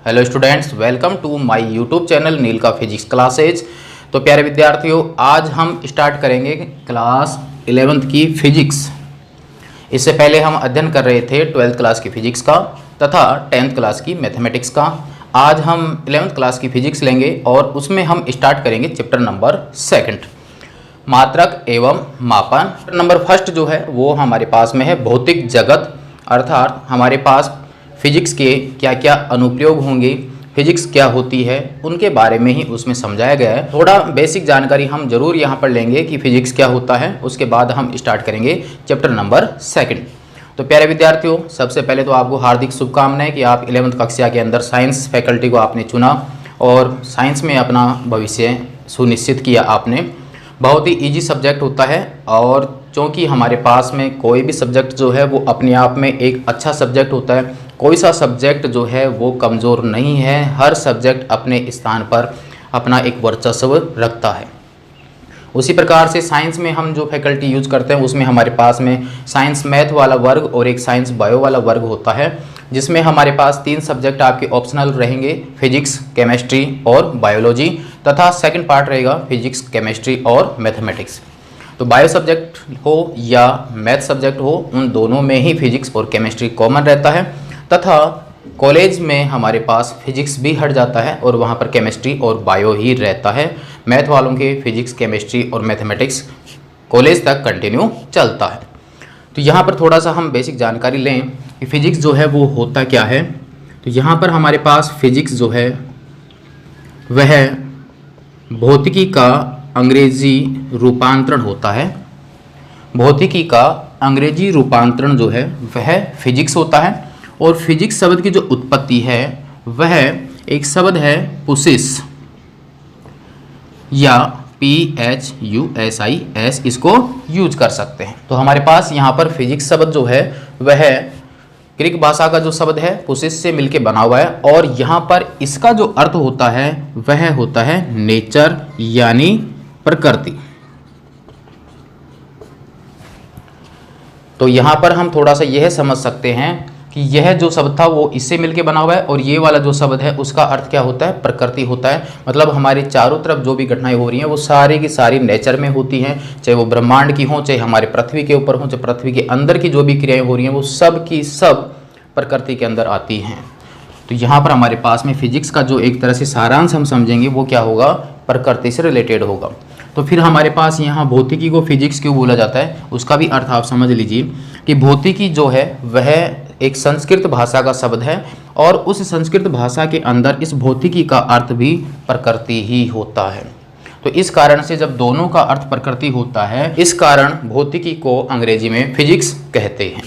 Hello students, welcome to my YouTube channel Neel का physics classes. तो प्यारे विद्यार्थियों, आज हम स्टार्ट करेंगे क्लास 11th की फिजिक्स। इससे पहले हम अध्ययन कर रहे थे 12th क्लास की फिजिक्स का तथा 10th क्लास की मैथमेटिक्स का। आज हम 11th क्लास की फिजिक्स लेंगे और उसमें हम स्टार्ट करेंगे चैप्टर नंबर 2, मात्रक एवं मापन। नंबर 1 जो है वो हमारे पास में है भौतिक जगत, अर्थात हमारे पास फिजिक्स के क्या क्या अनुप्रयोग होंगे, फिजिक्स क्या होती है, उनके बारे में ही उसमें समझाया गया है। थोड़ा बेसिक जानकारी हम जरूर यहाँ पर लेंगे कि फिजिक्स क्या होता है, उसके बाद हम स्टार्ट करेंगे चैप्टर नंबर 2। तो प्यारे विद्यार्थियों, सबसे पहले तो आपको हार्दिक शुभकामनाएं कि आप 11th कक्षा के अंदर साइंस फैकल्टी को आपने चुना और साइंस में अपना भविष्य सुनिश्चित किया आपने। बहुत ही ईजी सब्जेक्ट होता है और क्योंकि हमारे पास में कोई भी सब्जेक्ट जो है वो अपने आप में एक अच्छा सब्जेक्ट होता है, कोई सा सब्जेक्ट जो है वो कमज़ोर नहीं है। हर सब्जेक्ट अपने स्थान पर अपना एक वर्चस्व रखता है। उसी प्रकार से साइंस में हम जो फैकल्टी यूज करते हैं उसमें हमारे पास में साइंस मैथ वाला वर्ग और एक साइंस बायो वाला वर्ग होता है, जिसमें हमारे पास 3 सब्जेक्ट आपके ऑप्शनल रहेंगे, फिजिक्स, केमिस्ट्री और बायोलॉजी, तथा सेकंड पार्ट रहेगा फिजिक्स, केमिस्ट्री और मैथमेटिक्स। तो बायो सब्जेक्ट हो या मैथ सब्जेक्ट हो, उन दोनों में ही फिजिक्स और केमिस्ट्री कॉमन रहता है तथा कॉलेज में हमारे पास फिजिक्स भी हट जाता है और वहाँ पर केमिस्ट्री और बायो ही रहता है। मैथ वालों के फिजिक्स, केमिस्ट्री और मैथमेटिक्स कॉलेज तक कंटिन्यू चलता है। तो यहाँ पर थोड़ा सा हम बेसिक जानकारी लें कि फिजिक्स जो है वो होता क्या है। तो यहाँ पर हमारे पास फिजिक्स जो है वह भौतिकी का अंग्रेजी रूपांतरण होता है। भौतिकी का अंग्रेजी रूपांतरण जो है वह फिजिक्स होता है और फिजिक्स शब्द की जो उत्पत्ति है वह एक शब्द है पुसिस या PHUSIS, इसको यूज कर सकते हैं। तो हमारे पास यहाँ पर फिजिक्स शब्द जो है वह ग्रीक भाषा का जो शब्द है पुसिस से मिलके बना हुआ है और यहाँ पर इसका जो अर्थ होता है वह होता है नेचर यानी प्रकृति। तो यहाँ पर हम थोड़ा सा यह समझ सकते हैं कि यह जो शब्द था वो इससे मिलके बना हुआ है और ये वाला जो शब्द है उसका अर्थ क्या होता है, प्रकृति होता है। मतलब हमारे चारों तरफ जो भी घटनाएं हो रही हैं वो सारी की सारी नेचर में होती हैं, चाहे वो ब्रह्मांड की हो, चाहे हमारे पृथ्वी के ऊपर हो, चाहे पृथ्वी के अंदर की जो भी क्रियाएं हो रही हैं वो सब की सब प्रकृति के अंदर आती हैं। तो यहाँ पर हमारे पास में फिजिक्स का जो एक तरह से सारांश हम समझेंगे वो क्या होगा, प्रकृति से रिलेटेड होगा। तो फिर हमारे पास यहाँ भौतिकी को फिजिक्स क्यों बोला जाता है, उसका भी अर्थ आप समझ लीजिए कि भौतिकी जो है वह एक संस्कृत भाषा का शब्द है और उस संस्कृत भाषा के अंदर इस भौतिकी का अर्थ भी प्रकृति ही होता है। तो इस कारण से जब दोनों का अर्थ प्रकृति होता है, इस कारण भौतिकी को अंग्रेजी में फिजिक्स कहते हैं।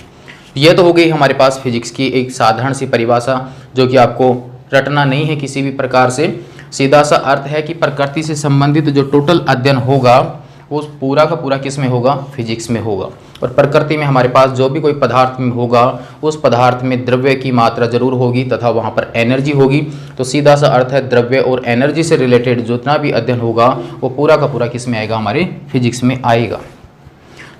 यह तो हो गई हमारे पास फिजिक्स की एक साधारण सी परिभाषा जो कि आपको रटना नहीं है किसी भी प्रकार से। सीधा सा अर्थ है कि प्रकृति से संबंधित जो टोटल अध्ययन होगा वो पूरा का पूरा किस में होगा, फिजिक्स में होगा। और प्रकृति में हमारे पास जो भी कोई पदार्थ में होगा उस पदार्थ में द्रव्य की मात्रा जरूर होगी तथा वहाँ पर एनर्जी होगी। तो सीधा सा अर्थ है द्रव्य और एनर्जी से रिलेटेड जितना भी अध्ययन होगा वो पूरा का पूरा किस में आएगा, हमारे फिजिक्स में आएगा।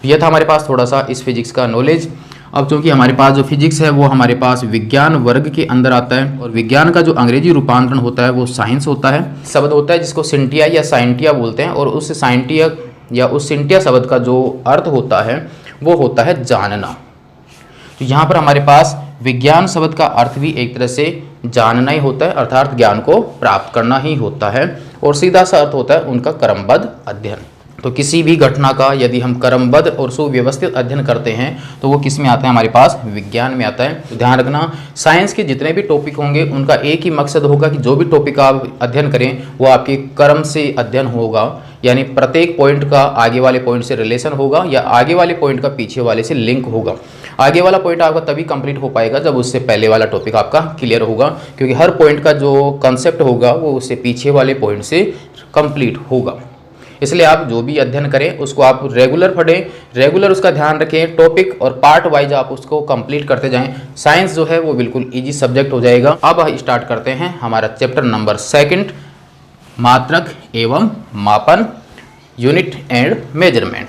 यह था हमारे पास थोड़ा सा इस फिजिक्स का नॉलेज। अब चूंकि हमारे पास जो फिजिक्स है वो हमारे पास विज्ञान वर्ग के अंदर आता है और विज्ञान का जो अंग्रेजी रूपांतरण होता है वो साइंस होता है। शब्द होता है जिसको सिंटिया या साइंटिया बोलते हैं और उस साइंटिया या उस सिंटिया शब्द का जो अर्थ होता है वो होता है जानना। तो यहाँ पर हमारे पास विज्ञान शब्द का अर्थ भी एक तरह से जानना ही होता है, अर्थात ज्ञान को प्राप्त करना ही होता है और सीधा सा अर्थ होता है उनका क्रमबद्ध अध्ययन। तो किसी भी घटना का यदि हम क्रमबद्ध और सुव्यवस्थित अध्ययन करते हैं तो वो किस में आता है, हमारे पास विज्ञान में आता है। तो ध्यान रखना, साइंस के जितने भी टॉपिक होंगे उनका एक ही मकसद होगा कि जो भी टॉपिक आप अध्ययन करें वो आपके क्रम से अध्ययन होगा, यानी प्रत्येक पॉइंट का आगे वाले पॉइंट से रिलेशन होगा या आगे वाले पॉइंट का पीछे वाले से लिंक होगा। आगे वाला पॉइंट आपका तभी कंप्लीट हो पाएगा जब उससे पहले वाला टॉपिक आपका क्लियर होगा, क्योंकि हर पॉइंट का जो कंसेप्ट होगा वो उससे पीछे वाले पॉइंट से कंप्लीट होगा। इसलिए आप जो भी अध्ययन करें उसको आप रेगुलर पढ़ें, रेगुलर उसका ध्यान रखें, टॉपिक और पार्ट वाइज आप उसको कंप्लीट करते जाएं। साइंस जो है वो बिल्कुल इजी सब्जेक्ट हो जाएगा। अब स्टार्ट करते हैं हमारा चैप्टर नंबर 2, मात्रक एवं मापन, यूनिट एंड मेजरमेंट।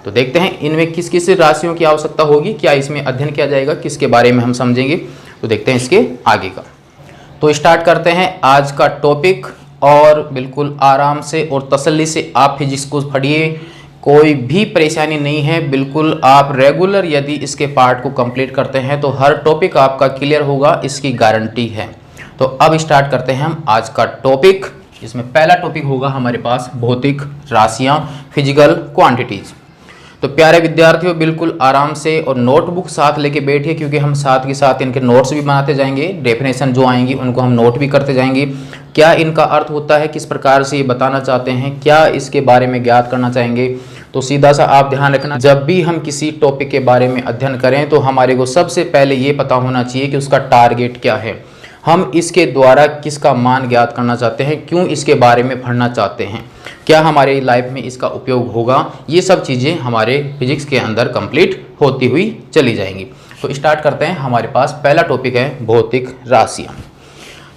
तो देखते हैं इनमें किस किस राशियों की आवश्यकता होगी, क्या इसमें अध्ययन किया जाएगा, किसके बारे में हम समझेंगे। तो देखते हैं इसके आगे का। तो स्टार्ट करते हैं आज का टॉपिक, और बिल्कुल आराम से और तसल्ली से आप फिजिक्स को पढ़िए, कोई भी परेशानी नहीं है। बिल्कुल आप रेगुलर यदि इसके पार्ट को कंप्लीट करते हैं तो हर टॉपिक आपका क्लियर होगा, इसकी गारंटी है। तो अब स्टार्ट करते हैं हम आज का टॉपिक। इसमें पहला टॉपिक होगा हमारे पास भौतिक राशियाँ, फिजिकल क्वांटिटीज। तो प्यारे विद्यार्थियों बिल्कुल आराम से और नोटबुक साथ लेके बैठिए, क्योंकि हम साथ के साथ इनके नोट्स भी बनाते जाएंगे। डेफिनेशन जो आएंगी उनको हम नोट भी करते जाएंगे, क्या इनका अर्थ होता है, किस प्रकार से ये बताना चाहते हैं, क्या इसके बारे में ज्ञात करना चाहेंगे। तो सीधा सा आप ध्यान रखना, जब भी हम किसी टॉपिक के बारे में अध्ययन करें तो हमारे को सबसे पहले ये पता होना चाहिए कि उसका टारगेट क्या है, हम इसके द्वारा किसका मान ज्ञात करना चाहते हैं, क्यों इसके बारे में पढ़ना चाहते हैं, क्या हमारे लाइफ में इसका उपयोग होगा। ये सब चीज़ें हमारे फिजिक्स के अंदर कंप्लीट होती हुई चली जाएंगी। तो स्टार्ट करते हैं। हमारे पास पहला टॉपिक है भौतिक राशियाँ।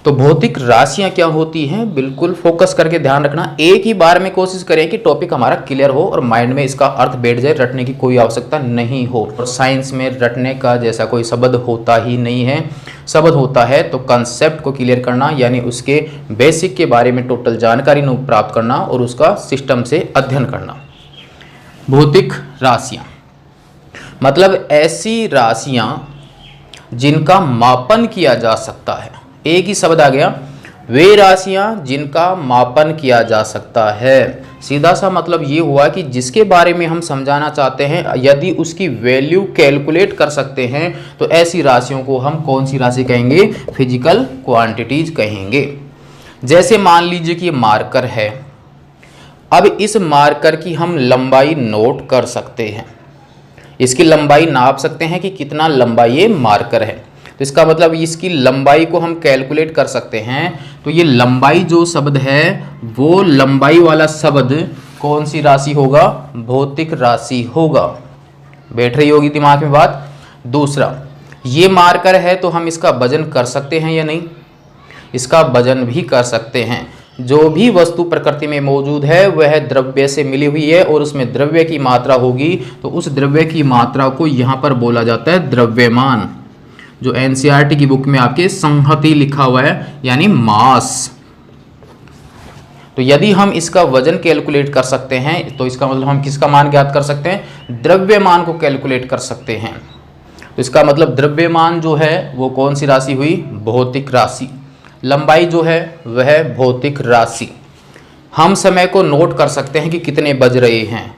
तो भौतिक राशियाँ क्या होती हैं, बिल्कुल फोकस करके ध्यान रखना। एक ही बार में कोशिश करें कि टॉपिक हमारा क्लियर हो और माइंड में इसका अर्थ बैठ जाए, रटने की कोई आवश्यकता नहीं हो। और साइंस में रटने का जैसा कोई शब्द होता ही नहीं है। शब्द होता है तो कंसेप्ट को क्लियर करना, यानी उसके बेसिक के बारे में टोटल जानकारी प्राप्त करना और उसका सिस्टम से अध्ययन करना। भौतिक राशियाँ मतलब ऐसी राशियाँ जिनका मापन किया जा सकता है। एक ही शब्द आ गया, वे राशियां जिनका मापन किया जा सकता है। सीधा सा मतलब ये हुआ कि जिसके बारे में हम समझाना चाहते हैं, यदि उसकी वैल्यू कैलकुलेट कर सकते हैं तो ऐसी राशियों को हम कौन सी राशि कहेंगे, फिजिकल क्वांटिटीज कहेंगे। जैसे मान लीजिए कि मार्कर है, अब इस मार्कर की हम लंबाई नोट कर सकते हैं, इसकी लंबाई नाप सकते हैं कि कितना लंबा ये मार्कर है। तो इसका मतलब इसकी लंबाई को हम कैलकुलेट कर सकते हैं। तो ये लंबाई जो शब्द है वो लंबाई वाला शब्द कौन सी राशि होगा, भौतिक राशि होगा। बैठ रही होगी दिमाग में बात। दूसरा, ये मार्कर है तो हम इसका वजन कर सकते हैं या नहीं, इसका वजन भी कर सकते हैं। जो भी वस्तु प्रकृति में मौजूद है वह द्रव्य से मिली हुई है और उसमें द्रव्य की मात्रा होगी, तो उस द्रव्य की मात्रा को यहाँ पर बोला जाता है द्रव्यमान। जो एनसीईआरटी की बुक में आपके संहति लिखा हुआ है, यानी मास। तो यदि हम इसका वजन कैलकुलेट कर सकते हैं तो इसका मतलब हम किसका मान ज्ञात कर सकते हैं, द्रव्यमान को कैलकुलेट कर सकते हैं। तो इसका मतलब द्रव्यमान जो है वो कौन सी राशि हुई, भौतिक राशि। लंबाई जो है वह भौतिक राशि। हम समय को नोट कर सकते हैं कि कितने बज रहे हैं,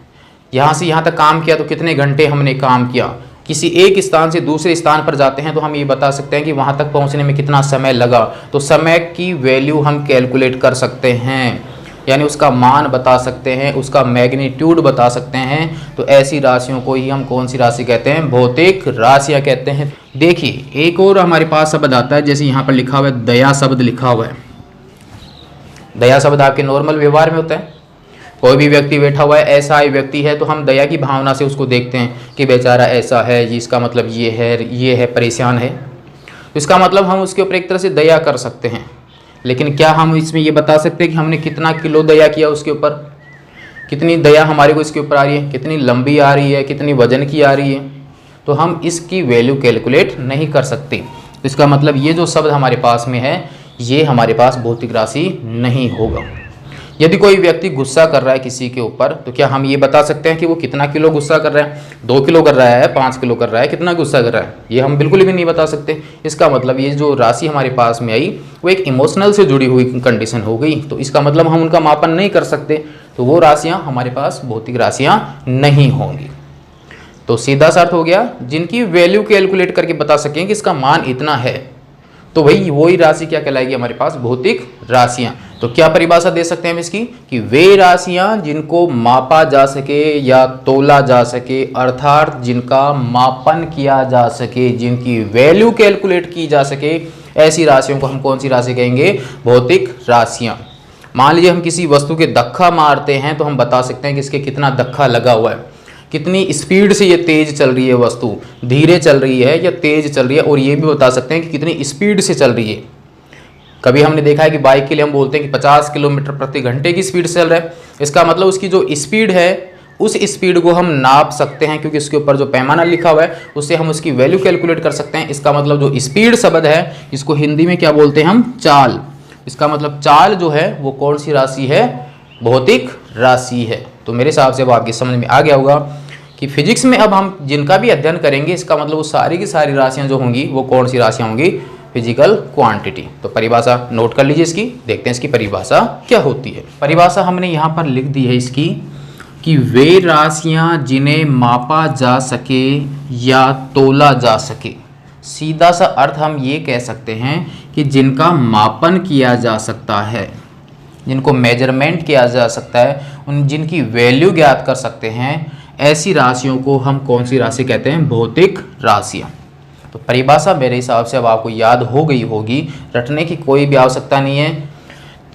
यहाँ से यहाँ तक काम किया तो कितने घंटे हमने काम किया। किसी एक स्थान से दूसरे स्थान पर जाते हैं तो हम ये बता सकते हैं कि वहाँ तक पहुँचने में कितना समय लगा। तो समय की वैल्यू हम कैलकुलेट कर सकते हैं, यानी उसका मान बता सकते हैं, उसका मैग्नीट्यूड बता सकते हैं। तो ऐसी राशियों को ही हम कौन सी राशि कहते हैं, भौतिक राशियाँ कहते हैं। देखिए एक और हमारे पास शब्द आता है, जैसे यहाँ पर लिखा हुआ है दया शब्द लिखा हुआ है। दया शब्द आपके नॉर्मल व्यवहार में होता है। कोई भी व्यक्ति बैठा हुआ है, ऐसा ही व्यक्ति है तो हम दया की भावना से उसको देखते हैं कि बेचारा ऐसा है, इसका मतलब ये है परेशान है। तो इसका मतलब हम उसके ऊपर एक तरह से दया कर सकते हैं। लेकिन क्या हम इसमें ये बता सकते हैं कि हमने कितना किलो दया किया उसके ऊपर, कितनी दया हमारे को इसके ऊपर आ रही है, कितनी लंबी आ रही है, कितनी वजन की आ रही है। तो हम इसकी वैल्यू कैलकुलेट नहीं कर सकते। तो इसका मतलब ये जो शब्द हमारे पास में है ये हमारे पास भौतिक राशि नहीं होगा। यदि कोई व्यक्ति गुस्सा कर रहा है किसी के ऊपर, तो क्या हम ये बता सकते हैं कि वो कितना किलो गुस्सा कर रहा है, 2 किलो कर रहा है, 5 किलो कर रहा है, कितना गुस्सा कर रहा है, ये हम बिल्कुल भी नहीं बता सकते। इसका मतलब ये जो राशि हमारे पास में आई वो एक इमोशनल से जुड़ी हुई कंडीशन हो गई। तो इसका मतलब हम उनका मापन नहीं कर सकते, तो वो राशियाँ हमारे पास भौतिक राशियाँ नहीं होंगी। तो सीधा सा अर्थ हो गया, जिनकी वैल्यू कैलकुलेट करके बता सकें कि इसका मान इतना है, तो भाई वही राशि क्या कहलाएगी हमारे पास, भौतिक राशियाँ। तो क्या परिभाषा दे सकते हैं हम इसकी, कि वे राशियां जिनको मापा जा सके या तोला जा सके, अर्थात जिनका मापन किया जा सके, जिनकी वैल्यू कैलकुलेट की जा सके, ऐसी राशियों को हम कौन सी राशि कहेंगे, भौतिक राशियां। मान लीजिए हम किसी वस्तु के धक्का मारते हैं तो हम बता सकते हैं कि इसके कितना धक्का लगा हुआ है, कितनी स्पीड से ये तेज चल रही है, वस्तु धीरे चल रही है या तेज चल रही है, और ये भी बता सकते हैं कि कितनी स्पीड से चल रही है। कभी हमने देखा है कि बाइक के लिए हम बोलते हैं कि 50 किलोमीटर प्रति घंटे की स्पीड से चल रहा है। इसका मतलब उसकी जो स्पीड है उस स्पीड को हम नाप सकते हैं, क्योंकि उसके ऊपर जो पैमाना लिखा हुआ है उससे हम उसकी वैल्यू कैलकुलेट कर सकते हैं। इसका मतलब जो स्पीड शब्द है इसको हिंदी में क्या बोलते हैं हम, चाल। इसका मतलब चाल जो है वो कौन सी राशि है, भौतिक राशि है। तो मेरे हिसाब से अब आपकी समझ में आ गया होगा कि फिजिक्स में अब हम जिनका भी अध्ययन करेंगे इसका मतलब वो सारी की सारी राशियां जो होंगी वो कौन सी राशियां होंगी, फिजिकल क्वांटिटी। तो परिभाषा नोट कर लीजिए इसकी, देखते हैं इसकी परिभाषा क्या होती है। परिभाषा हमने यहाँ पर लिख दी है इसकी कि वे राशियां जिन्हें मापा जा सके या तोला जा सके। सीधा सा अर्थ हम ये कह सकते हैं कि जिनका मापन किया जा सकता है, जिनको मेजरमेंट किया जा सकता है, उन जिनकी वैल्यू ज्ञात कर सकते हैं, ऐसी राशियों को हम कौन सी राशि कहते हैं, भौतिक राशियाँ। तो परिभाषा मेरे हिसाब से अब आपको याद हो गई होगी, रटने की कोई भी आवश्यकता नहीं है।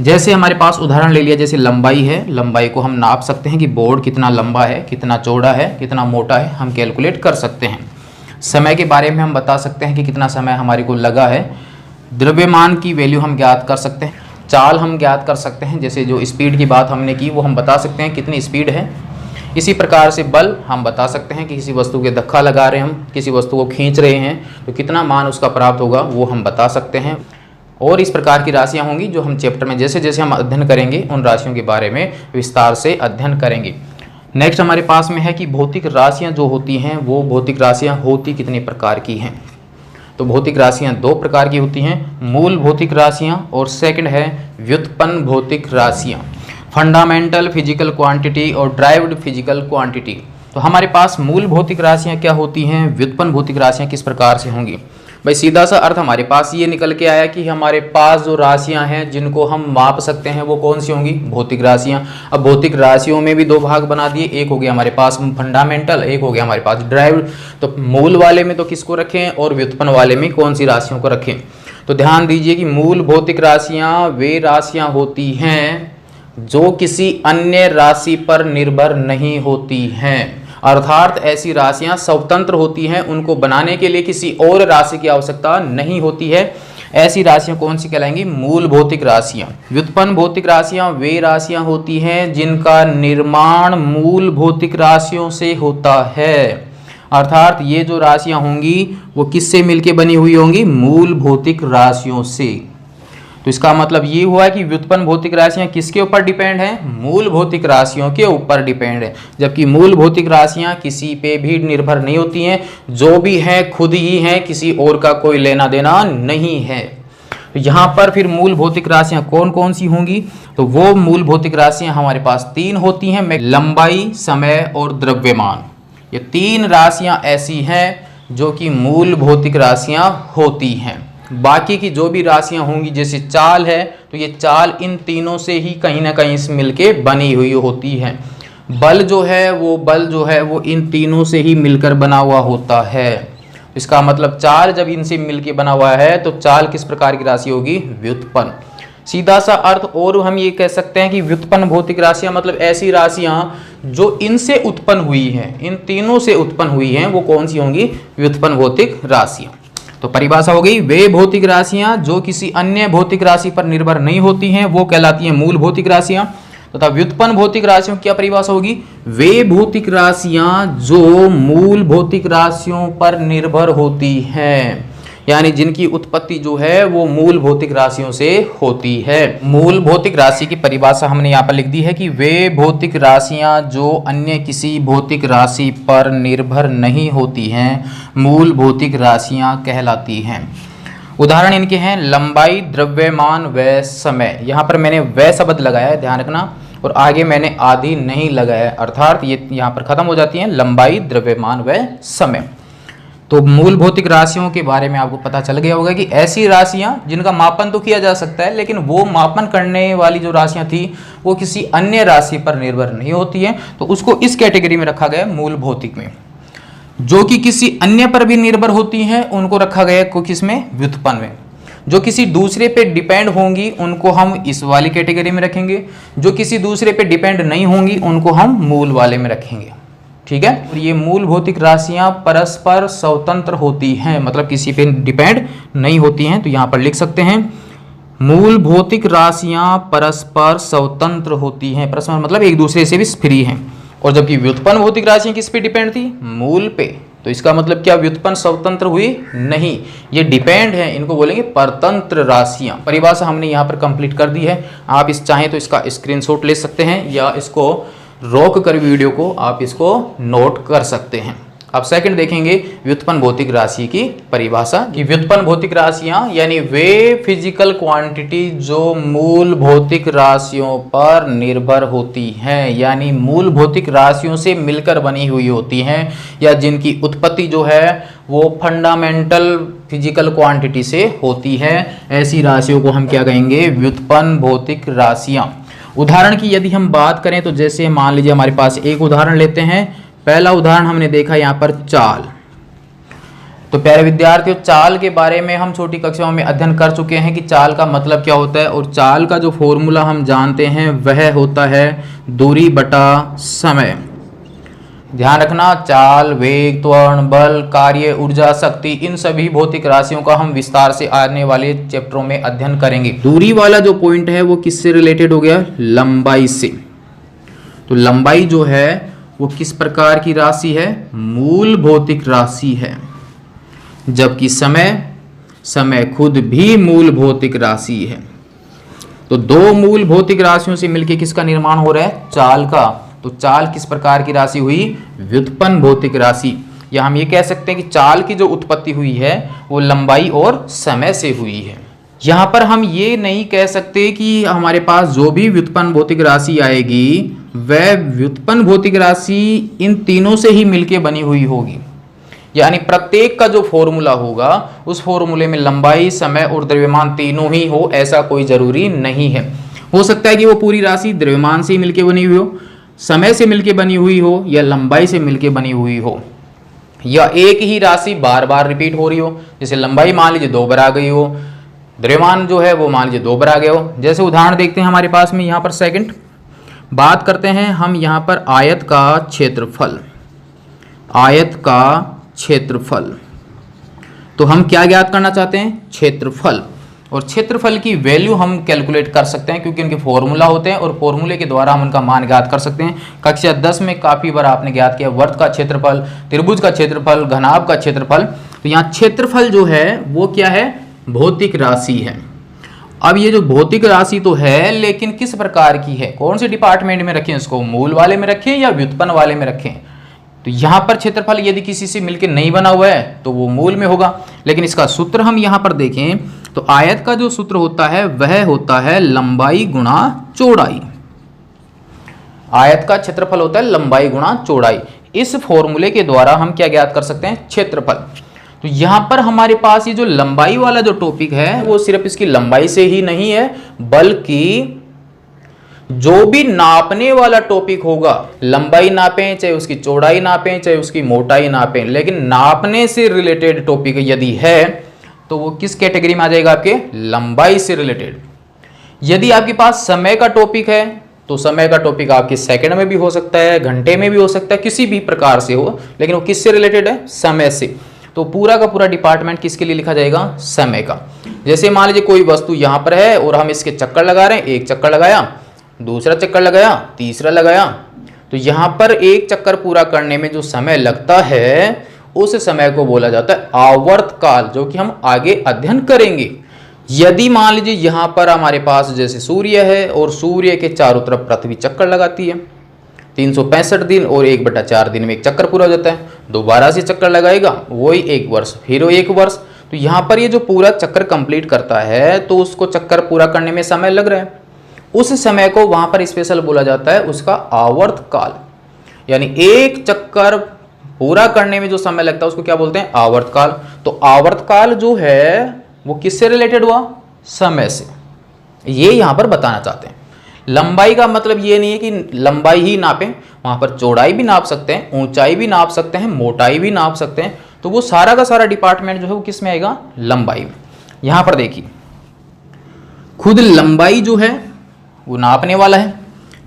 जैसे हमारे पास उदाहरण ले लिया, जैसे लंबाई है, लंबाई को हम नाप सकते हैं कि बोर्ड कितना लंबा है, कितना चौड़ा है, कितना मोटा है, हम कैलकुलेट कर सकते हैं। समय के बारे में हम बता सकते हैं कि कितना समय हमारे को लगा है। द्रव्यमान की वैल्यू हम ज्ञात कर सकते हैं, चाल हम ज्ञात कर सकते हैं, जैसे जो स्पीड की बात हमने की वो हम बता सकते हैं कितनी स्पीड है। इसी प्रकार से बल हम बता सकते हैं कि किसी वस्तु के धक्का लगा रहे हैं, हम किसी वस्तु को खींच रहे हैं तो कितना मान उसका प्राप्त होगा वो हम बता सकते हैं। और इस प्रकार की राशियां होंगी जो हम चैप्टर में जैसे जैसे हम अध्ययन करेंगे उन राशियों के बारे में विस्तार से अध्ययन करेंगे। नेक्स्ट हमारे पास में है कि भौतिक राशियाँ जो होती हैं वो भौतिक राशियाँ होती कितने प्रकार की हैं। तो भौतिक राशियाँ दो प्रकार की होती हैं, मूल भौतिक राशियाँ और सेकंड है व्युत्पन्न भौतिक राशियाँ, फंडामेंटल फिजिकल क्वांटिटी और ड्राइव्ड फिजिकल क्वांटिटी। तो हमारे पास मूल भौतिक राशियाँ क्या होती हैं, व्युत्पन्न भौतिक राशियाँ किस प्रकार से होंगी। भाई सीधा सा अर्थ हमारे पास ये निकल के आया कि हमारे पास जो राशियां हैं जिनको हम माप सकते हैं वो कौन सी होंगी, भौतिक राशियां। अब भौतिक राशियों में भी दो भाग बना दिए, एक हो गया हमारे पास फंडामेंटल, एक हो गया हमारे पास ड्राइव्ड। तो मूल वाले में तो किसको रखें और व्युत्पन्न वाले में कौन सी राशियों को रखें। तो ध्यान दीजिए कि मूल भौतिक राशियां वे राशियां होती हैं जो किसी अन्य राशि पर निर्भर नहीं होती हैं, अर्थात ऐसी राशियां स्वतंत्र होती हैं, उनको बनाने के लिए किसी और राशि की आवश्यकता नहीं होती है। ऐसी राशियां कौन सी कहलाएंगी, मूल भौतिक राशियां। व्युत्पन्न भौतिक राशियां वे राशियां होती हैं जिनका निर्माण मूल भौतिक राशियों से होता है, अर्थात ये जो राशियां होंगी वो किससे मिलके बनी हुई होंगी, मूल भौतिक राशियों से। तो इसका मतलब ये हुआ कि व्युत्पन्न भौतिक राशियां किसके ऊपर डिपेंड हैं, मूल भौतिक राशियों के ऊपर डिपेंड है, जबकि मूल भौतिक राशियां किसी पे भी निर्भर नहीं होती हैं, जो भी है खुद ही है, किसी और का कोई लेना देना नहीं है। तो यहाँ पर फिर मूल भौतिक राशियां कौन कौन सी होंगी, तो वो मूल भौतिक राशियां हमारे पास तीन होती हैं, लंबाई, समय और द्रव्यमान। ये तीन राशियां ऐसी हैं जो कि मूल भौतिक राशियां होती हैं। बाकी की जो भी राशियां होंगी जैसे चाल है, तो ये चाल इन तीनों से ही कहीं ना कहीं से मिलके बनी हुई होती है। बल जो है वो इन तीनों से ही मिलकर बना हुआ होता है। इसका मतलब चाल जब इनसे मिलके बना हुआ है तो चाल किस प्रकार की राशि होगी, व्युत्पन्न। सीधा सा अर्थ और हम ये कह सकते हैं कि व्युत्पन्न भौतिक राशियां मतलब ऐसी राशियां जो इनसे उत्पन्न हुई हैं, इन तीनों से उत्पन्न हुई हैं, वो कौन सी होंगी, व्युत्पन्न भौतिक राशियां। तो परिभाषा हो गई, वे भौतिक राशियां जो किसी अन्य भौतिक राशि पर निर्भर नहीं होती हैं वो कहलाती हैं मूल भौतिक राशियां। तथा व्युत्पन्न भौतिक राशियों की क्या परिभाषा होगी, वे भौतिक राशियां जो मूल भौतिक राशियों पर निर्भर होती हैं, यानी जिनकी उत्पत्ति जो है वो मूल भौतिक राशियों से होती है। मूल भौतिक राशि की परिभाषा हमने यहाँ पर लिख दी है कि वे भौतिक राशियाँ जो अन्य किसी भौतिक राशि पर निर्भर नहीं होती हैं, मूल भौतिक राशियाँ कहलाती हैं। उदाहरण इनके हैं लंबाई, द्रव्यमान व समय। यहाँ पर मैंने व शब्द लगाया है, ध्यान रखना, और आगे मैंने आदि नहीं लगाया, अर्थात ये यहाँ पर खत्म हो जाती हैं लंबाई, द्रव्यमान व समय। तो मूल भौतिक राशियों के बारे में आपको पता चल गया होगा कि ऐसी राशियां जिनका मापन तो किया जा सकता है, लेकिन वो मापन करने वाली जो राशियां थी वो किसी अन्य राशि पर निर्भर नहीं होती हैं, तो उसको इस कैटेगरी में रखा गया मूल भौतिक में। जो कि किसी अन्य पर भी निर्भर होती हैं उनको रखा गया को किसमें, व्युत्पन्न में। जो किसी दूसरे पे डिपेंड होंगी उनको हम इस वाली कैटेगरी में रखेंगे, जो किसी दूसरे पे डिपेंड नहीं होंगी उनको हम मूल वाले में रखेंगे, ठीक है। और ये मूल भौतिक राशियां परस्पर स्वतंत्र होती हैं, मतलब किसी पे डिपेंड नहीं होती हैं। तो यहाँ पर लिख सकते हैं मूल भौतिक राशियां परस्पर स्वतंत्र होती हैं, परस्पर मतलब एक दूसरे से भी फ्री हैं। और जबकि व्युत्पन्न भौतिक राशियां किस पे डिपेंड थी? मूल पे। तो इसका मतलब क्या व्युत्पन्न स्वतंत्र हुई? नहीं, ये डिपेंड है, इनको बोलेंगे परतंत्र राशियां। परिभाषा हमने यहाँ पर कंप्लीट कर दी है। आप इस चाहें तो इसका स्क्रीनशॉट ले सकते हैं या इसको रोक कर वीडियो को आप इसको नोट कर सकते हैं। अब सेकंड देखेंगे व्युत्पन्न भौतिक राशि की परिभाषा कि व्युत्पन्न भौतिक राशियां यानी वे फिजिकल क्वांटिटी जो मूल भौतिक राशियों पर निर्भर होती हैं, यानी मूल भौतिक राशियों से मिलकर बनी हुई होती हैं या जिनकी उत्पत्ति जो है वो फंडामेंटल फिजिकल क्वांटिटी से होती है, ऐसी राशियों को हम क्या कहेंगे? व्युत्पन्न भौतिक राशियां। उदाहरण की यदि हम बात करें तो जैसे मान लीजिए हमारे पास एक उदाहरण लेते हैं। पहला उदाहरण हमने देखा यहाँ पर चाल। तो प्यारे विद्यार्थियों, चाल के बारे में हम छोटी कक्षाओं में अध्ययन कर चुके हैं कि चाल का मतलब क्या होता है, और चाल का जो फॉर्मूला हम जानते हैं वह होता है दूरी बटा समय। ध्यान रखना, चाल, वेग, त्वरण, बल, कार्य, ऊर्जा, शक्ति, इन सभी भौतिक राशियों का हम विस्तार से आने वाले चैप्टरों में अध्ययन करेंगे। दूरी वाला जो पॉइंट है वो किससे रिलेटेड हो गया? लंबाई से। तो लंबाई जो है वो किस प्रकार की राशि है? मूल भौतिक राशि है। जबकि समय खुद भी मूल भौतिक राशि है। तो दो मूल भौतिक राशियों से मिलकर किसका निर्माण हो रहा है? चाल का। तो चाल किस प्रकार की राशि हुई? व्युत्पन्न भौतिक राशि। या हम ये कह सकते हैं कि चाल की जो उत्पत्ति हुई है वो लंबाई और समय से हुई है। यहाँ पर हम ये नहीं कह सकते कि हमारे पास जो भी व्युत्पन्न भौतिक राशि आएगी वह व्युत्पन्न भौतिक राशि इन तीनों से ही मिलके बनी हुई होगी, यानी प्रत्येक का जो फॉर्मूला होगा उस फॉर्मूले में लंबाई, समय और द्रव्यमान तीनों ही हो, ऐसा कोई जरूरी नहीं है। हो सकता है कि वो पूरी राशि द्रव्यमान से मिलके बनी हुई हो, समय से मिलके बनी हुई हो, या लंबाई से मिलके बनी हुई हो, या एक ही राशि बार बार रिपीट हो रही हो। जैसे लंबाई मान लीजिए 2 बार आ गई हो, द्रव्यमान जो है वो मान लीजिए 2 बार आ गया हो। जैसे उदाहरण देखते हैं हमारे पास में यहाँ पर सेकंड बात करते हैं हम यहाँ पर आयत का क्षेत्रफल। आयत का क्षेत्रफल, तो हम क्या ज्ञात करना चाहते हैं? क्षेत्रफल। और क्षेत्रफल की वैल्यू हम कैलकुलेट कर सकते हैं क्योंकि उनके फॉर्मूला होते हैं और फॉर्मूले के द्वारा हम उनका मान ज्ञात कर सकते हैं। कक्षा 10 में काफी बार आपने ज्ञात किया वर्त का क्षेत्रफल, त्रिभुज का क्षेत्रफल, घनाभ का क्षेत्रफल। तो यहाँ क्षेत्रफल जो है वो क्या है? भौतिक राशि है। अब ये जो भौतिक राशि तो है, लेकिन किस प्रकार की है? कौन से डिपार्टमेंट में रखें इसको? मूल वाले में रखें या व्युत्पन्न वाले में रखें? तो यहाँ पर क्षेत्रफल यदि किसी से मिलकर नहीं बना हुआ है तो वो मूल में होगा। लेकिन इसका सूत्र हम यहाँ पर देखें तो आयत का जो सूत्र होता है वह होता है लंबाई गुणा चौड़ाई। आयत का क्षेत्रफल होता है लंबाई गुणा चौड़ाई। इस फॉर्मूले के द्वारा हम क्या ज्ञात कर सकते हैं? क्षेत्रफल। तो यहाँ पर हमारे पास ये जो लंबाई वाला जो टॉपिक है वो सिर्फ इसकी लंबाई से ही नहीं है, बल्कि जो भी नापने वाला टॉपिक होगा, लंबाई नापें चाहे उसकी चौड़ाई नापें चाहे उसकी मोटाई नापें, लेकिन नापने से रिलेटेड टॉपिक यदि है तो वो किस कैटेगरी में आ जाएगा? आपके लंबाई से रिलेटेड। यदि आपके पास समय का टॉपिक है तो समय का टॉपिक आपके सेकंड में भी हो सकता है, घंटे में भी हो सकता है, किसी भी प्रकार से हो, लेकिन वो किससे रिलेटेड है? समय से। तो पूरा का पूरा डिपार्टमेंट किसके लिए लिखा जाएगा? समय का। जैसे मान लीजिए कोई वस्तु यहाँ पर है और हम इसके चक्कर लगा रहे हैं, एक चक्कर लगाया, दूसरा चक्कर लगाया, तीसरा लगाया, तो यहाँ पर एक चक्कर पूरा करने में जो समय लगता है उस समय को बोला जाता है आवर्त काल, जो कि हम आगे अध्ययन करेंगे। यदि मान लीजिए यहाँ पर हमारे पास जैसे सूर्य है और सूर्य के चारों तरफ पृथ्वी चक्कर लगाती है, 365 दिन और 1/4 दिन में एक चक्कर पूरा हो जाता है। दोबारा से चक्कर लगाएगा, वही 1 वर्ष, फिर वो 1 वर्ष। तो यहाँ पर ये जो पूरा चक्कर कंप्लीट करता है तो उसको चक्कर पूरा करने में समय लग रहा है, उस समय को वहां पर स्पेशल बोला जाता है उसका आवर्त काल। यानी एक चक्कर पूरा करने में जो समय लगता है उसको क्या बोलते हैं? आवर्त काल। तो आवर्त काल जो है वो किससे रिलेटेड हुआ? समय से। ये यहां पर बताना चाहते हैं। लंबाई का मतलब ये नहीं है कि लंबाई ही नापें, वहां पर चौड़ाई भी नाप सकते हैं, ऊंचाई भी नाप सकते हैं, मोटाई भी नाप सकते हैं। तो वो सारा का सारा डिपार्टमेंट जो है वो किस में आएगा? लंबाई में। यहां पर देखिए, खुद लंबाई जो है वो नापने वाला है,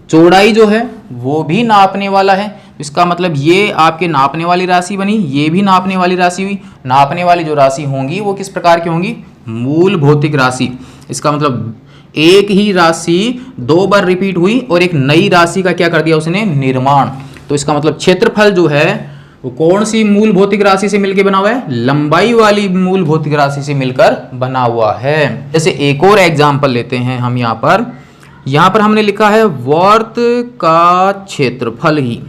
चौड़ाई जो है वो भी नापने वाला है। इसका मतलब ये आपके नापने वाली राशि बनी, ये भी नापने वाली राशि हुई। नापने वाली जो राशि होंगी वो किस प्रकार की होंगी? मूल भौतिक राशि। इसका मतलब एक ही राशि 2 बार रिपीट हुई और एक नई राशि का क्या कर दिया उसने? निर्माण। तो इसका मतलब क्षेत्रफल जो है वो कौन सी मूल भौतिक राशि से मिलकर बना हुआ है? लंबाई वाली मूल भौतिक राशि से मिलकर बना हुआ है। जैसे एक और एग्जाम्पल लेते हैं हम यहाँ पर हमने लिखा है वर्त का क्षेत्रफल ही,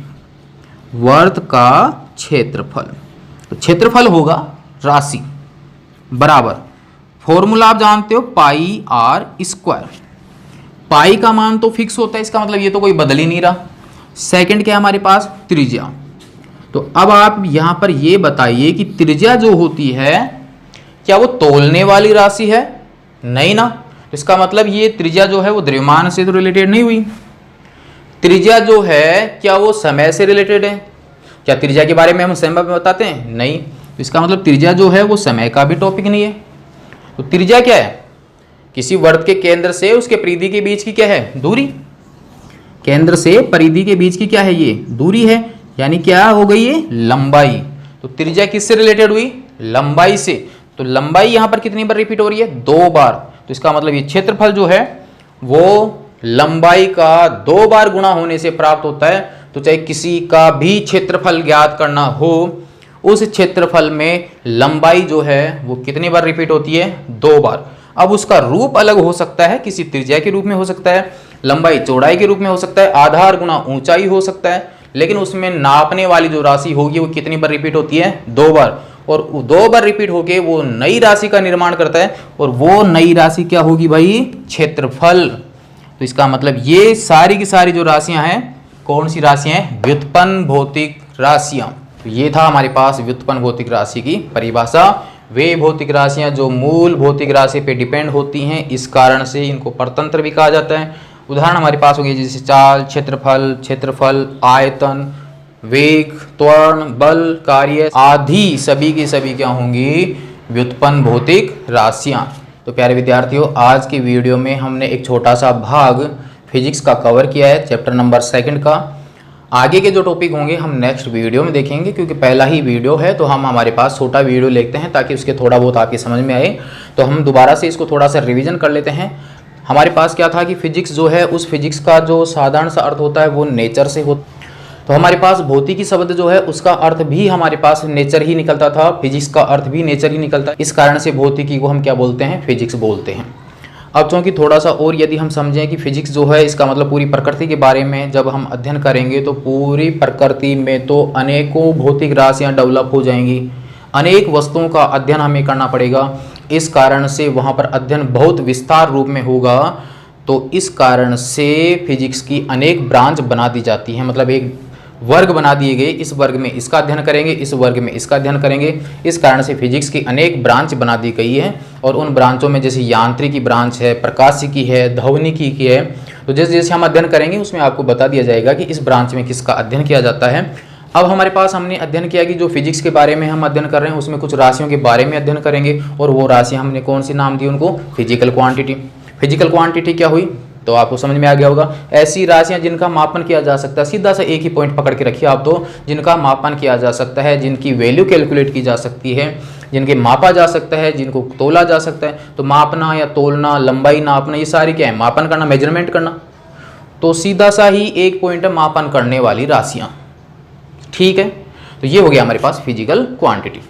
वर्त का क्षेत्रफल। तो क्षेत्रफल होगा राशि बराबर, फॉर्मूला आप जानते हो, पाई आर स्क्वायर। पाई का मान तो फिक्स होता है, इसका मतलब ये तो कोई बदल ही नहीं रहा। सेकंड क्या है हमारे पास? त्रिज्या। तो अब आप यहां पर ये बताइए कि त्रिज्या जो होती है क्या वो तौलने वाली राशि है? नहीं ना। तो इसका मतलब ये त्रिज्या जो है वो द्रव्यमान से तो रिलेटेड नहीं हुई। त्रिज्या जो है क्या वो समय से रिलेटेड है? क्या त्रिज्या के बारे में हम समय में बताते हैं? नहीं। तो इसका मतलब त्रिज्या जो है वो समय का भी टॉपिक नहीं है। तो त्रिज्या क्या है? किसी वर्त के केंद्र से उसके परिधि के बीच की क्या है? दूरी। केंद्र से परिधि के बीच की क्या है? ये दूरी है, यानी क्या हो गई ये? लंबाई। तो त्रिज्या किससे रिलेटेड हुई? लंबाई से। तो लंबाई यहां पर कितनी बार रिपीट हो रही है? 2 बार। तो इसका मतलब ये क्षेत्रफल जो है वो लंबाई का 2 बार गुणा होने से प्राप्त होता है। तो चाहे किसी का भी क्षेत्रफल ज्ञात करना हो, उस क्षेत्रफल में लंबाई जो है वो कितनी बार रिपीट होती है? 2 बार। अब उसका रूप अलग हो सकता है, किसी त्रिज्या के रूप में हो सकता है, लंबाई चौड़ाई के रूप में हो सकता है, आधार गुणा ऊंचाई हो सकता है, लेकिन उसमें नापने वाली जो राशि होगी वो कितनी बार रिपीट होती है? 2 बार। और 2 बार रिपीट होके वो नई राशि का निर्माण करता है, और वो नई राशि क्या होगी भाई? क्षेत्रफल। तो इसका मतलब ये सारी की सारी जो राशियां हैं, कौन सी राशियां हैं? व्युत्पन्न भौतिक राशियां। तो ये था हमारे पास व्युत्पन्न भौतिक राशि की परिभाषा। वे भौतिक राशियां जो मूल भौतिक राशि पे डिपेंड होती हैं, इस कारण से इनको परतंत्र भी कहा जाता है। उदाहरण हमारे पास हो गए जैसे चाल, क्षेत्रफल, आयतन, वेग, त्वरण, बल, कार्य आदि सभी की सभी क्या होंगी? व्युत्पन्न भौतिक राशियां। तो प्यारे विद्यार्थियों, आज की वीडियो में हमने एक छोटा सा भाग फिजिक्स का कवर किया है, चैप्टर नंबर 2 का। आगे के जो टॉपिक होंगे हम नेक्स्ट वीडियो में देखेंगे, क्योंकि पहला ही वीडियो है तो हम हमारे पास छोटा वीडियो लेते हैं ताकि उसके थोड़ा बहुत आपकी समझ में आए। तो हम दोबारा से इसको थोड़ा सा रिवीजन कर लेते हैं। हमारे पास क्या था कि फिजिक्स जो है, उस फिजिक्स का जो साधारण सा अर्थ होता है वो नेचर से होता। तो हमारे पास भौतिकी शब्द जो है उसका अर्थ भी हमारे पास नेचर ही निकलता था, फिजिक्स का अर्थ भी नेचर ही निकलता है। इस कारण से भौतिकी को हम क्या बोलते हैं? फिजिक्स बोलते हैं। अब चूँकि थोड़ा सा और यदि हम समझें कि फिजिक्स जो है इसका मतलब पूरी प्रकृति के बारे में जब हम अध्ययन करेंगे, तो पूरी प्रकृति में तो अनेकों भौतिक राशियाँ डेवलप हो जाएंगी, अनेक वस्तुओं का अध्ययन हमें करना पड़ेगा। इस कारण से वहाँ पर अध्ययन बहुत विस्तार रूप में होगा। तो इस कारण से फिजिक्स की अनेक ब्रांच बना दी जाती हैं, मतलब एक वर्ग बना दिए गए, इस वर्ग में इसका अध्ययन करेंगे, इस वर्ग में इसका अध्ययन करेंगे। इस कारण से फिजिक्स की अनेक ब्रांच बना दी गई है। और उन ब्रांचों में जैसे यांत्रिकी ब्रांच है, प्रकाशिकी है, ध्वनिकी की है। तो जैसे जैसे हम अध्ययन करेंगे उसमें आपको बता दिया जाएगा कि इस ब्रांच में किसका अध्ययन किया जाता है। अब हमारे पास हमने अध्ययन किया कि जो फिजिक्स के बारे में हम अध्ययन कर रहे हैं उसमें कुछ राशियों के बारे में अध्ययन करेंगे, और वो राशियाँ हमने कौन सी नाम दी उनको? Physical quantity. फिजिकल क्वांटिटी क्या हुई? तो आपको समझ में आ गया होगा, ऐसी राशियां जिनका मापन किया जा सकता है। सीधा सा एक ही पॉइंट पकड़ के रखिए आप, तो जिनका मापन किया जा सकता है, जिनकी वैल्यू कैलकुलेट की जा सकती है, जिनके मापा जा सकता है, जिनको तोला जा सकता है। तो मापना या तोलना, लंबाई नापना, ये सारी क्या है? मापन करना, मेजरमेंट करना। तो सीधा सा ही एक पॉइंट है, मापन करने वाली राशियां। ठीक है, तो ये हो गया हमारे पास फिजिकल क्वांटिटी।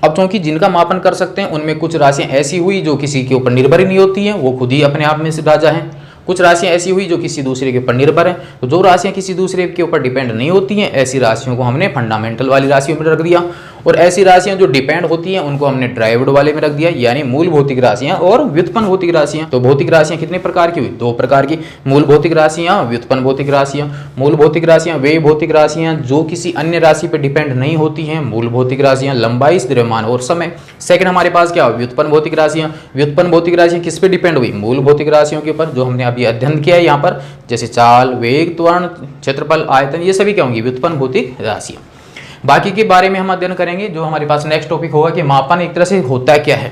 अब क्योंकि जिनका मापन कर सकते हैं उनमें कुछ राशियां ऐसी हुई जो किसी के ऊपर निर्भर ही नहीं होती हैं, वो खुद ही अपने आप में से राजा हैं। कुछ राशियां ऐसी हुई जो किसी दूसरे के ऊपर निर्भर है। तो जो राशियां किसी दूसरे के ऊपर डिपेंड नहीं होती हैं, ऐसी राशियों को हमने फंडामेंटल वाली राशियों में रख दिया। और ऐसी राशियां जो डिपेंड होती हैं उनको हमने ड्राइव्ड वाले में रख दिया, यानी मूल भौतिक राशियां और व्युत्पन्न भौतिक राशियां। तो भौतिक राशियां कितने प्रकार की हुई? 2 प्रकार की, मूल भौतिक राशियां, व्युत्पन्न भौतिक राशियां। मूल भौतिक राशियां वे भौतिक राशियां जो किसी अन्य राशि पर डिपेंड नहीं होती हैं, मूल भौतिक राशियां, लंबाई, द्रव्यमान और समय। सेकंड हमारे पास क्या? व्युत्पन्न भौतिक राशियां। व्युत्पन्न भौतिक राशियां किस पे डिपेंड हुई? मूल भौतिक राशियों के ऊपर, जो हमने अभी अध्ययन किया है यहाँ पर, जैसे चाल, वेग, त्वरण, क्षेत्रफल, आयतन, ये सभी क्या होंगी? व्युत्पन्न भौतिक राशियां। बाकी के बारे में हम अध्ययन करेंगे, जो हमारे पास नेक्स्ट टॉपिक होगा कि मापन एक तरह से होता क्या है,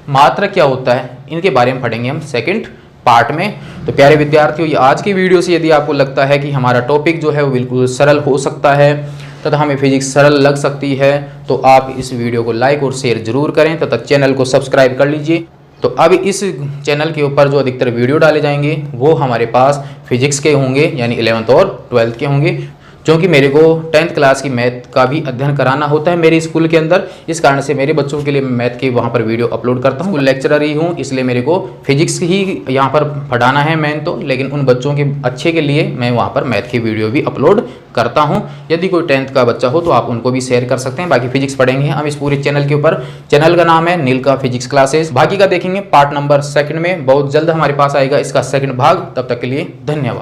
मात्रा क्या होता है, इनके बारे में पढ़ेंगे हम सेकंड पार्ट में। तो प्यारे विद्यार्थियों, आज की वीडियो से यदि आपको लगता है कि हमारा टॉपिक जो है वो बिल्कुल सरल हो सकता है तथा हमें फिजिक्स सरल लग सकती है, तो आप इस वीडियो को लाइक और शेयर जरूर करें तथा चैनल को सब्सक्राइब कर लीजिए। तो अब इस चैनल के ऊपर जो अधिकतर वीडियो डाले जाएंगे वो हमारे पास फिजिक्स के होंगे, यानी 11th और 12th के होंगे। क्योंकि मेरे को 10th क्लास की मैथ का भी अध्ययन कराना होता है मेरे स्कूल के अंदर। इस कारण से मेरे बच्चों के लिए मैं मैथ की वहाँ पर वीडियो अपलोड करता हूँ। लेक्चरर ही हूँ, इसलिए मेरे को फिजिक्स ही यहाँ पर पढ़ाना है मेन तो, लेकिन उन बच्चों के अच्छे के लिए मैं वहाँ पर मैथ की वीडियो भी अपलोड करता हूँ। यदि कोई 10th का बच्चा हो तो आप उनको भी शेयर कर सकते हैं। बाकी फिजिक्स पढ़ेंगे हम इस पूरे चैनल के ऊपर। चैनल का नाम है नीलका फिजिक्स क्लासेस। बाकी का देखेंगे पार्ट नंबर 2 में, बहुत जल्द हमारे पास आएगा इसका 2nd भाग। तब तक के लिए धन्यवाद।